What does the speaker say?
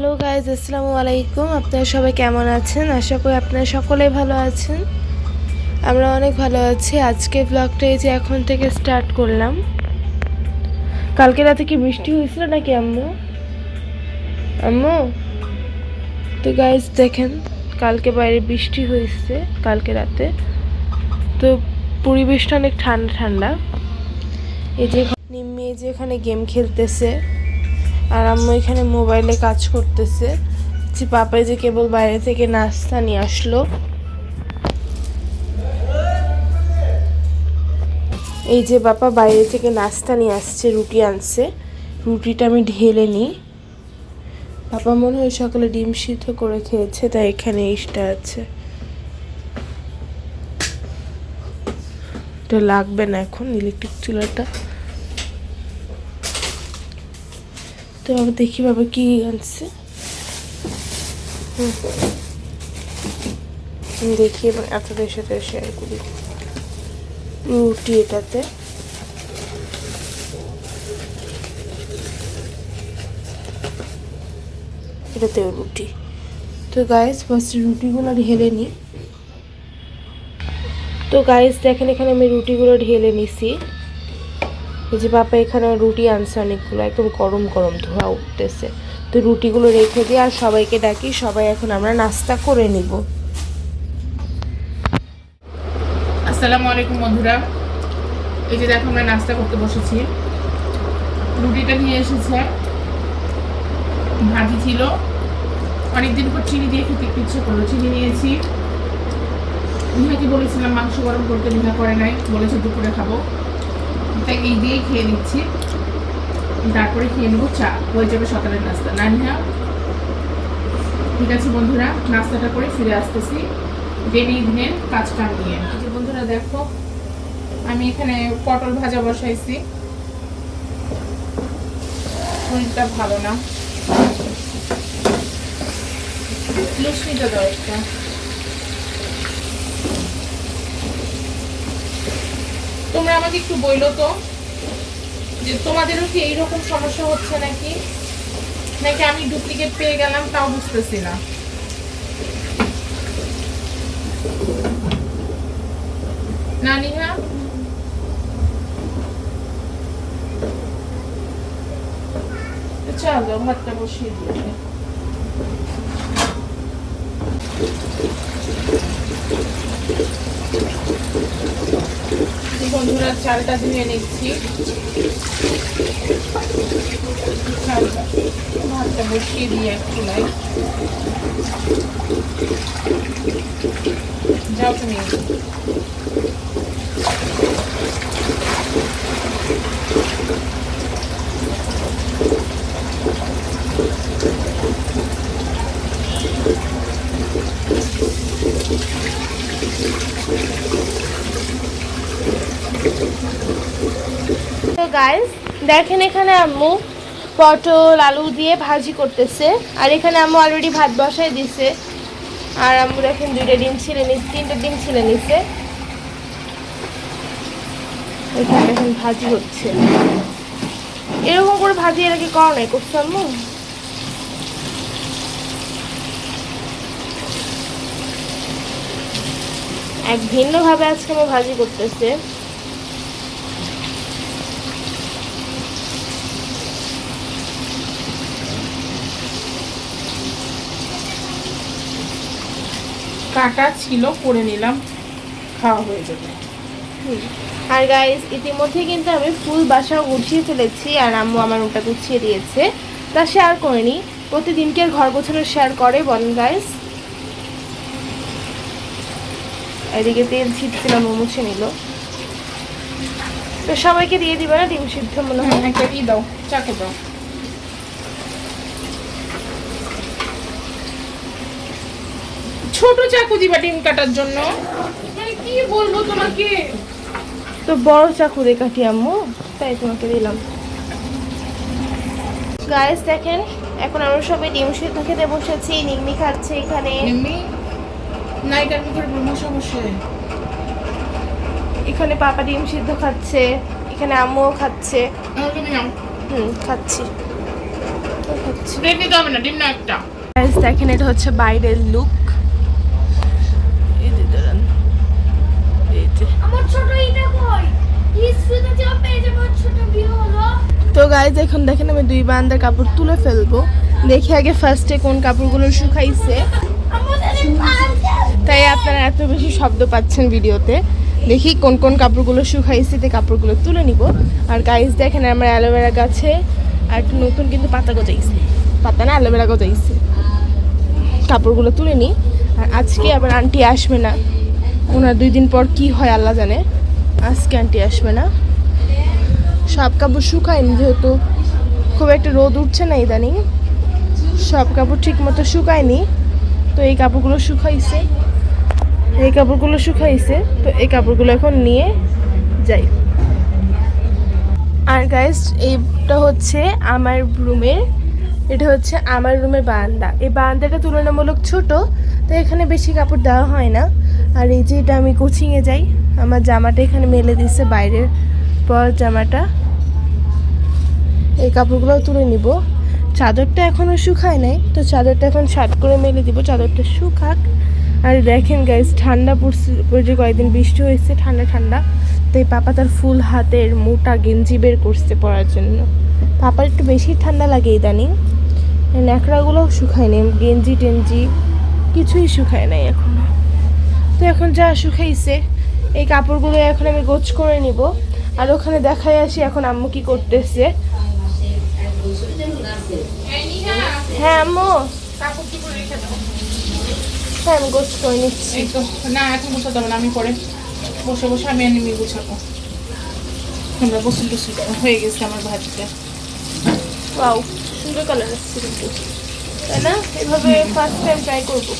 Hello guys, আসসালামু আলাইকুম। আপনারা সবাই কেমন আছেন? আশা করি আপনারা সকলেই ভালো আছেন। আমরা অনেক ভালো আছি। আজকে ব্লগটা এই যে এখন থেকে স্টার্ট করলাম। কালকে রাতে কি বৃষ্টি হয়েছিল নাকি আম্মু? আম্মু, তো গাইজ দেখেন, কালকে বাইরে বৃষ্টি হয়েছে কালকে রাতে। তো পরিবেশটা অনেক ঠান্ডা ঠান্ডা। এই যে নিম্মি এই যে এখানে গেম খেলতেছে, আর আম্মু এখানে মোবাইলে কাজ করতেছে। যে পাপাই যে কেবল বাইরে থেকে নাস্তা নিয়ে আসলো। এই যে বাবা বাইরে থেকে নাস্তা নিয়ে আসছে, রুটি আনছে। রুটিটা আমি ঢেলে নিই। পাপা মনে হয় সকালে ডিম সিদ্ধ করে খেয়েছে, তাই এখানে ইস্টা আছে। এটা লাগবে না এখন, ইলেকট্রিক চুলাটা। তো বাবা দেখি বাবা কি আনছে। দেখি এবং আপনাদের সাথে শেয়ার করি। রুটি এটাতে, এটাতেও রুটি। তো গাইস ফার্স্ট রুটিগুলো ঢেলে নিই। তো গাইস দেখেন, এখানে আমি রুটিগুলো ঢেলে নিছি। এই যে বাবা এখানে রুটি আনছে অনেকগুলো, একদম গরম গরম ধোয়া উঠতেছে। তো রুটিগুলো রেখে দিই আর সবাইকে ডাকি। সবাই এখন আমরা নাস্তা করে নিব। আসসালামু আলাইকুম বন্ধুরা, এই যে দেখো আমরা নাস্তা করতে বসেছি। রুটিটা নিয়ে এসেছে, ভাজি ছিল। অনেকদিন পর চিনি দিয়ে খেতে একটু ইচ্ছে করলো, চিনি নিয়েছি। নিহাকে বলেছিলাম মাংস গরম করতে, নিহা করে নাই, বলেছে দুপুরে খাবো। তাই এই দিয়েই খেয়ে নিচ্ছি। তারপরে খেয়ে নেবো চা, হয়ে যাবে সকালের নাস্তা। না নিহা? ঠিক আছে বন্ধুরা, নাস্তাটা করে ফিরে আসতেছি ডেলি দিনের কাজটা নিয়ে। এই যে বন্ধুরা দেখো, আমি এখানে পটল ভাজা বসাইছি। শরীরটা ভালো না, লুচনিটা দাও একটা। তোমরা আমাকে একটু বইলো তো, যে তোমাদেরও কি এইরকম সমস্যা হচ্ছে নাকি, নাকি আমি ডুপ্লিকেট পেয়ে গেলাম, তাও বুঝতেছি না। না নিহা? চলো ভাতটা বসিয়ে দিয়ে বন্ধুরা, চালটা ধুয়ে নিচ্ছি। ভাতটা বসিয়ে দিয়ে এক চুলায়। যাও তুমি। তো গাইস দেখেন, এখানে আম্মু পটল আলু দিয়ে ভাজি করতেছে, আর এখানে আম্মু অলরেডি ভাত বসাই দিছে। আর আম্মু দেখেন তিনটা ডিম ছিলে নিছে। এখানে দেখেন ভাজি হচ্ছে। এরকম করে ভাজি এর আগে করো নাই, করছো আম্মু? এক ভিন্ন ভাবে আজকে আম্মু ভাজি করতেছে। কাটা ছিল, করে নিলাম, খাওয়া হয়ে যাবে। আর গাইস ইতিমধ্যে কিন্তু আমি ফুল বাসা গুছিয়ে ফেলেছি, আর আম্মু আমার ওটা গুছিয়ে দিয়েছে। তা শেয়ার করিনি, প্রতিদিনকে ঘর গোছানো শেয়ার করে বলেন গাইস। এদিকে তেল ছিটছিলাম, মুছে নিল। তো সবাইকে দিয়ে দিবে না ডিম সিদ্ধ? মনে হয় একটা দাও, চাকু দাও। ছোট চাকু দিবা ডিম কাটার জন্য? মানে কি বলবো তোমাকে। তো বড় চাকু দিয়ে কাটি আম্মু, তাই তোমাকে দিলাম। গাইস দেখেন, এখন আমরা সবাই ডিম সিদ্ধ খেতে বসেছি। নিম্মি খাচ্ছে এখানে। নিম্মি নাইকার মুখের ব্রহ্ম সমস্যা। এখানে পাপা ডিম সিদ্ধ খাচ্ছে, এখানে আম্মুও খাচ্ছে। তুমি নাও। খাচ্ছি। দেখাচ্ছি। প্লেট নিতে হবে না, ডিম না একটা। গাইস দেখেন এটা হচ্ছে বাইরের লুক। এই যে দাঁড়ান, এই যে আমার ছোট ইটা কই স্কুলে যে পেয়ে যাব ছোট ভিউ হলো। তো গাইস এখন দেখেন আমি দুই বান্দার কাপড় তুলে ফেলবো। দেখি আগে ফার্স্টে কোন কাপড়গুলো শুকাইছে, আমাদের পাল্টা তাই আপনারা এত বেশি শব্দ পাচ্ছেন ভিডিওতে। দেখি কোন কোন কাপড়গুলো শুকাইছে, তে কাপড়গুলো তুলে নিব। আর গাইস দেখেন আমার অ্যালোভেরা গাছে আর একটা নতুন কিন্তু পাতা গজাইছে, পাতা না অ্যালোভেরা গজাইছে। কাপড়গুলো তুলে নিই। আর আজকে আবার আন্টি আসবে না, ওনার 2 দিন পর কি হয় আল্লাহ জানে। আজকে আন্টি আসবে না। সব কাপড় শুকায়নি যেহেতু খুব একটা রোদ উঠছে না ইদানিং, সব কাপড় ঠিক মতো শুকায়নি। তো এই কাপড়গুলো শুকাইছে, এই কাপড়গুলো শুকাইছে, তো এই কাপড়গুলো এখন নিয়ে যাই। আর গাইস এইটা হচ্ছে আমার রুমের, এটা হচ্ছে আমার রুমের বারান্দা। এই বারান্দাটা তুলনামূলক ছোট, তো এখানে বেশি কাপড় দেওয়া হয় না। আর এই যে এটা আমি কোচিংয়ে যাই, আমার জামাটা এখানে মেলে দিচ্ছে, বাইরের পর জামাটা। এই কাপড়গুলোও তুলে নিব। চাদরটা এখনও শুকায় নাই, তো চাদরটা এখন শার্ট করে মেলে দিব, চাদরটা শুকাক। আর দেখেন গাইস ঠান্ডা পড়ছে, কয়েকদিন বৃষ্টি হয়েছে, ঠান্ডা ঠান্ডা। তাই পাপা তার ফুল হাতের মোটা গেঞ্জি বের করছে পরার জন্য। পাপার একটু বেশি ঠান্ডা লাগে ইদানিং। ন্যাকড়াগুলোও শুকায় নেই, গেঞ্জি টেঞ্জি কিছুই শুকায় নাই এখনো। তো এখন যা শুকাইছে এই কাপড়গুলো এখন আমি গোছ করে নিব। আর ওখানে দেখাই আসি এখন আম্মু কি করতেছে। হ্যাঁ আম্মু, কাপড় চোপড় রেখে দাও। হ্যাঁ আমি গোছ করে নিচ্ছি। এই তো না, এখন গুছাতে হবে না, আমি পরে বসে বসে আমি এনে গুছাবো। তোমরা গোসল টোসল করো, হয়ে গেছে আমার ভাতটা। ওয়াও সুন্দর কালার আসছে কিন্তু, তাই না? এভাবে ফার্স্ট টাইম ট্রাই করবো।